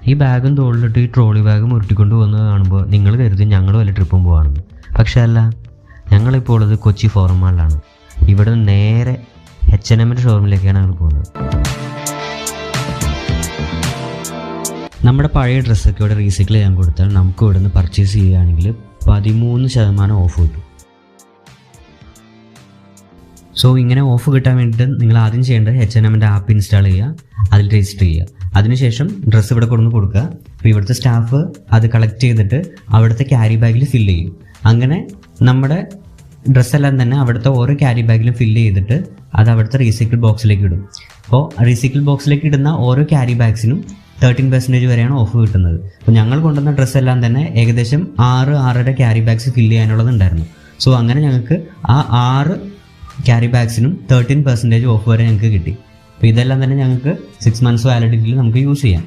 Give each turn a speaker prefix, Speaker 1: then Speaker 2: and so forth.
Speaker 1: ഈ ബാഗും തോളിലിട്ട് ഈ ട്രോളി ബാഗും ഉരുട്ടിക്കൊണ്ട് പോകുന്നത് കാണുമ്പോൾ നിങ്ങൾ കരുതും ഞങ്ങൾ വല്ല ട്രിപ്പും പോവാണെന്ന്. പക്ഷേ അല്ല, ഞങ്ങളിപ്പോൾ ഉള്ളത് കൊച്ചി ഫോറം മാളിലാണ്. ഇവിടെ നിന്ന് നേരെ H&Mൻ്റെ ഷോറൂമിലേക്കാണ് ഞങ്ങൾ പോകുന്നത്. നമ്മുടെ പഴയ ഡ്രസ്സൊക്കെ ഇവിടെ റീസൈക്കിൾ ചെയ്യാൻ കൊടുത്താൽ നമുക്ക് ഇവിടെ നിന്ന് പർച്ചേസ് ചെയ്യുകയാണെങ്കിൽ 13% ഓഫ് കിട്ടും. സോ ഇങ്ങനെ ഓഫ് കിട്ടാൻ വേണ്ടിയിട്ട് നിങ്ങൾ ആദ്യം ചെയ്യേണ്ടത് H&Mൻ്റെ ആപ്പ് ഇൻസ്റ്റാൾ ചെയ്യുക, അതിൽ രജിസ്റ്റർ ചെയ്യുക. അതിനുശേഷം ഡ്രസ്സ് ഇവിടെ കൊണ്ടുവന്ന് കൊടുക്കുക. അപ്പോൾ ഇവിടുത്തെ സ്റ്റാഫ് അത് കളക്ട് ചെയ്തിട്ട് അവിടുത്തെ ക്യാരി ബാഗിൽ ഫില്ല് ചെയ്യും. അങ്ങനെ നമ്മുടെ ഡ്രസ്സെല്ലാം തന്നെ അവിടുത്തെ ഓരോ ക്യാരി ബാഗിലും ഫില്ല് ചെയ്തിട്ട് അത് അവിടുത്തെ റീസൈക്കിൾ ബോക്സിലേക്ക് ഇടും. അപ്പോൾ റീസൈക്കിൾ ബോക്സിലേക്ക് ഇടുന്ന ഓരോ ക്യാരി ബാഗ്സിനും 13% വരെയാണ് ഓഫ് കിട്ടുന്നത്. അപ്പോൾ ഞങ്ങൾ കൊണ്ടുവന്ന ഡ്രസ്സെല്ലാം തന്നെ ഏകദേശം 6-6.5 ക്യാരി ബാഗ്സ് ഫില്ല് ചെയ്യാനുള്ളതുണ്ടായിരുന്നു. സോ അങ്ങനെ ഞങ്ങൾക്ക് ആ 6 ക്യാരി ബാഗ്സിനും 13% ഓഫ് വരെ ഞങ്ങൾക്ക് കിട്ടി. അപ്പോൾ ഇതെല്ലാം തന്നെ ഞങ്ങൾക്ക് 6 months വാലിഡിറ്റിയിൽ നമുക്ക് യൂസ് ചെയ്യാം.